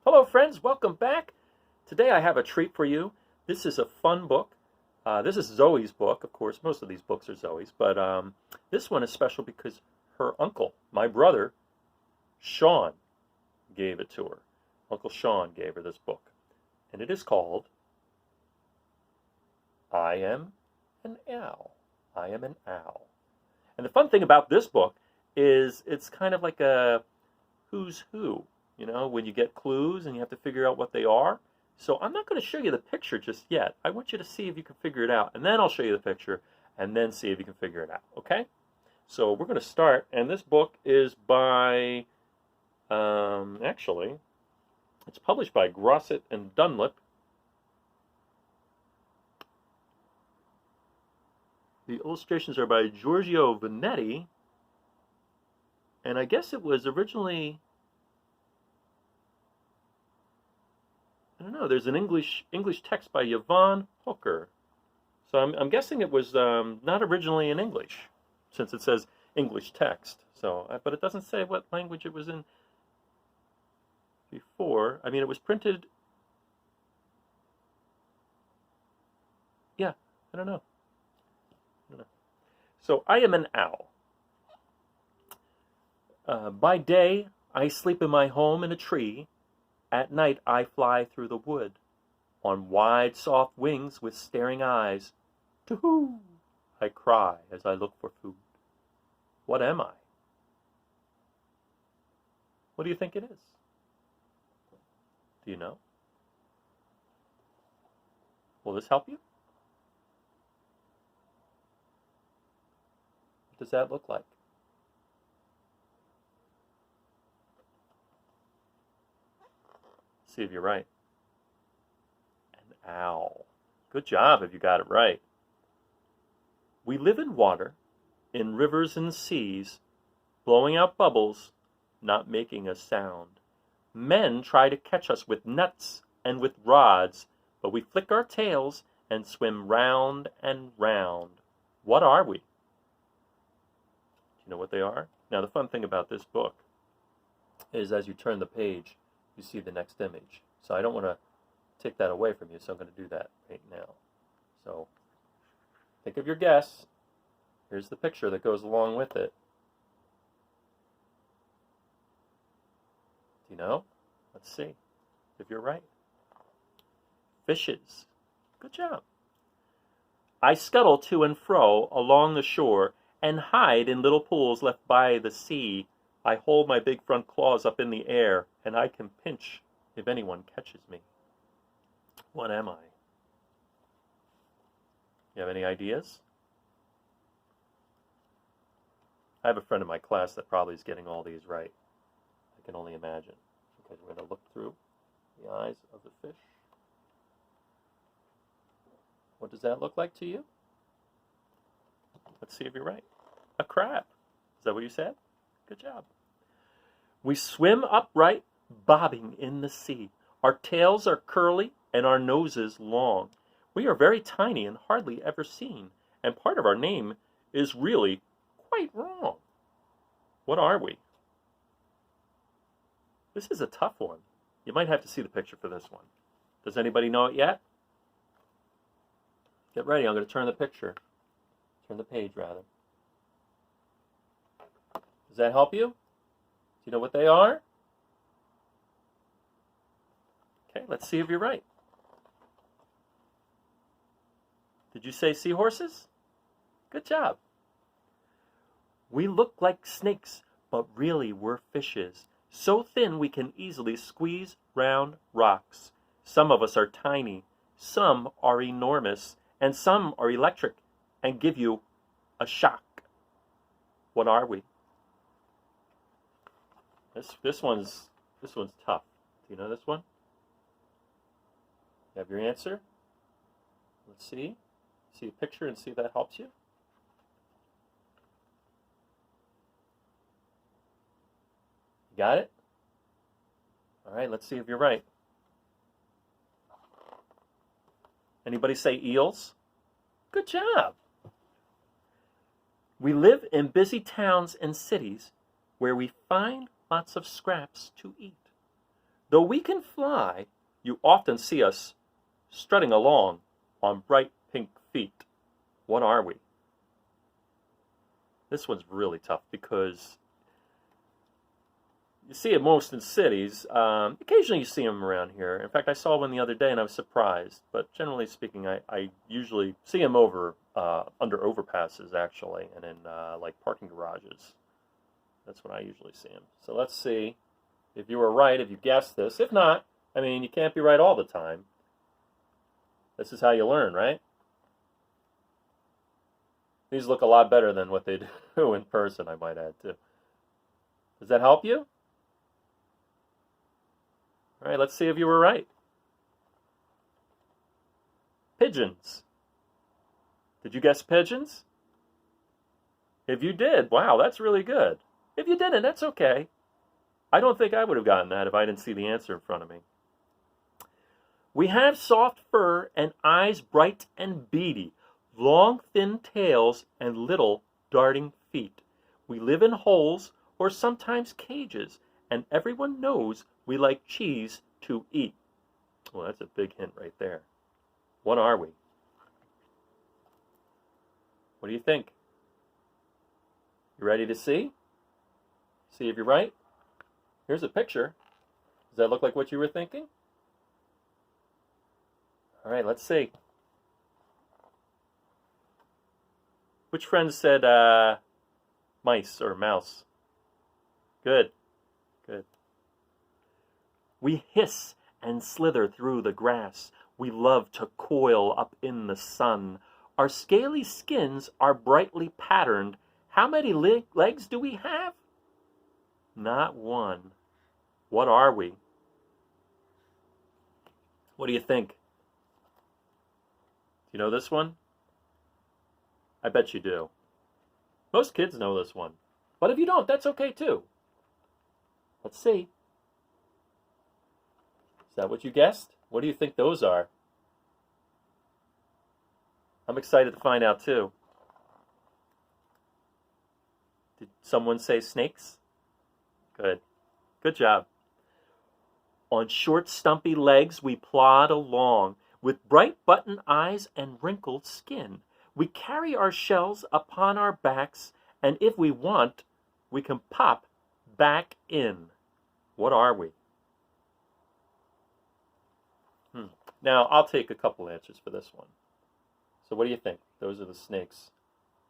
Hello friends, welcome back. Today I have a treat for you. This is a fun book. This is Zoe's book. Of course, most of these books are Zoe's, but this one is special because her uncle, my brother, Sean, gave it to her. Uncle Sean gave her this book. And it is called I Am an Owl. I Am an Owl. And the fun thing about this book is it's kind of like a who's who. You know, when you get clues and you have to figure out what they are. So I'm not going to show you the picture just yet. I want you to see if you can figure it out. And then I'll show you the picture and then see if you can figure it out. Okay? So we're going to start. And this book is by, actually, it's published by Grosset and Dunlap. The illustrations are by Giorgio Vanetti. And I guess it was originally... I don't know, there's an English text by Yvonne Hooker. So I'm guessing it was not originally in English, since it says English text. So, but it doesn't say what language it was in before. I mean, it was printed... Yeah, I don't know. So, I am an owl. By day, I sleep in my home in a tree. At night I fly through the wood, on wide soft wings with staring eyes. To-hoo! I cry as I look for food. What am I? What do you think it is? Do you know? Will this help you? What does that look like? See if you're right. An owl. Good job if you got it right. We live in water, in rivers and seas, blowing out bubbles, not making a sound. Men try to catch us with nets and with rods, but we flick our tails and swim round and round. What are we? Do you know what they are? Now, the fun thing about this book is as you turn the page, you see the next image. So I don't want to take that away from you, so I'm going to do that right now. So think of your guess. Here's the picture that goes along with it. Do you know? Let's see if you're right. Fishes. Good job. I scuttle to and fro along the shore and hide in little pools left by the sea. I hold my big front claws up in the air, and I can pinch if anyone catches me. What am I? You have any ideas? I have a friend in my class that probably is getting all these right. I can only imagine. Okay, we're going to look through the eyes of the fish. What does that look like to you? Let's see if you're right. A crab. Is that what you said? Good job. We swim upright, bobbing in the sea. Our tails are curly and our noses long. We are very tiny and hardly ever seen, and part of our name is really quite wrong. What are we? This is a tough one. You might have to see the picture for this one. Does anybody know it yet? Get ready, I'm going to turn the picture. Turn the page, rather. Does that help you? Do you know what they are? Okay, let's see if you're right. Did you say seahorses? Good job. We look like snakes, but really we're fishes. So thin we can easily squeeze round rocks. Some of us are tiny, some are enormous, and some are electric and give you a shock. What are we? This one's tough. Do you know this one? You have your answer? Let's see. See a picture and see if that helps you. You got it? All right, let's see if you're right. Anybody say eels? Good job. We live in busy towns and cities where we find lots of scraps to eat. Though we can fly, you often see us strutting along on bright pink feet. What are we? This one's really tough because you see it most in cities. Occasionally you see them around here. In fact, I saw one the other day and I was surprised. But generally speaking, I usually see them under overpasses, actually, and in like parking garages. That's when I usually see them. So let's see if you were right, if you guessed this. If not, I mean, you can't be right all the time. This is how you learn, right? These look a lot better than what they do in person, I might add, too. Does that help you? All right, let's see if you were right. Pigeons. Did you guess pigeons? If you did, wow, that's really good. If you didn't, that's okay. I don't think I would have gotten that if I didn't see the answer in front of me. We have soft fur and eyes bright and beady, long thin tails and little darting feet. We live in holes or sometimes cages, and everyone knows we like cheese to eat. Well, that's a big hint right there. What are we? What do you think? You ready to see? See if you're right? Here's a picture. Does that look like what you were thinking? All right, let's see. Which friend said mice or mouse? Good, good. We hiss and slither through the grass. We love to coil up in the sun. Our scaly skins are brightly patterned. How many legs do we have? Not one. What are we? What do you think? Do you know this one? I bet you do. Most kids know this one. But if you don't, that's okay too. Let's see. Is that what you guessed? What do you think those are? I'm excited to find out too. Did someone say snakes? Good. Good job. On short, stumpy legs, we plod along with bright button eyes and wrinkled skin. We carry our shells upon our backs, and if we want, we can pop back in. What are we? Now, I'll take a couple answers for this one. So what do you think? Those are the snakes.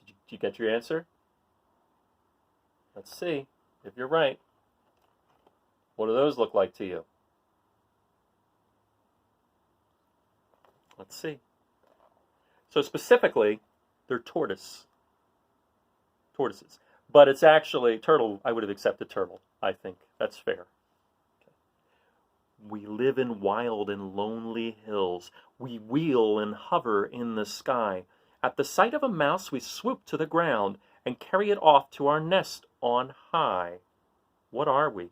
Did you get your answer? Let's see if you're right. What do those look like to you? Let's see. So specifically, they're tortoises. But it's actually turtle. I would have accepted turtle. I think that's fair. Okay. We live in wild and lonely hills. We wheel and hover in the sky. At the sight of a mouse, we swoop to the ground and carry it off to our nest on high. What are we?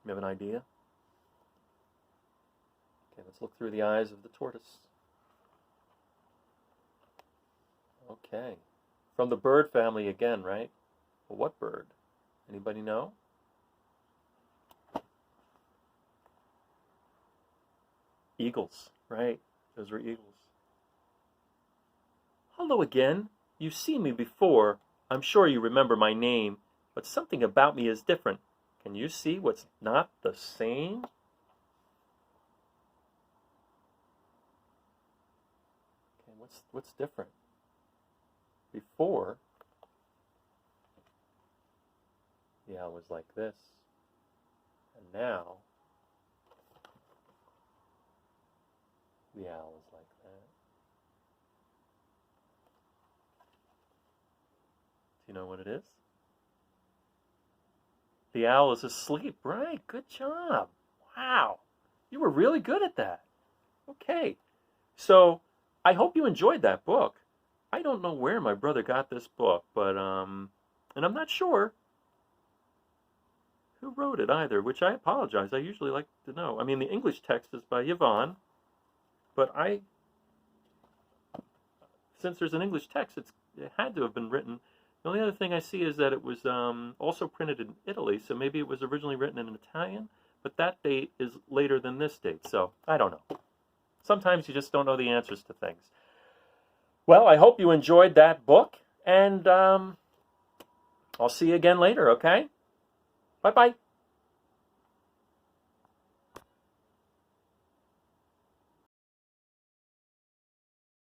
You have an idea? Okay, let's look through the eyes of the tortoise. Okay. From the bird family again, right? Well, what bird? Anybody know? Eagles, right? Those were eagles. Hello again. You've seen me before. I'm sure you remember my name, but something about me is different. Can you see what's not the same? Okay, what's different? Before, the owl was like this, and now the owl is like that. Do you know what it is? The owl is asleep, right? Good job. Wow. You were really good at that. Okay. So, I hope you enjoyed that book. I don't know where my brother got this book, but, and I'm not sure who wrote it either, which I apologize. I usually like to know. I mean, the English text is by Yvonne, but since there's an English text, it had to have been written The only other thing I see is that it was also printed in Italy, so maybe it was originally written in Italian, but that date is later than this date, so I don't know. Sometimes you just don't know the answers to things. Well, I hope you enjoyed that book, and I'll see you again later, okay? Bye-bye.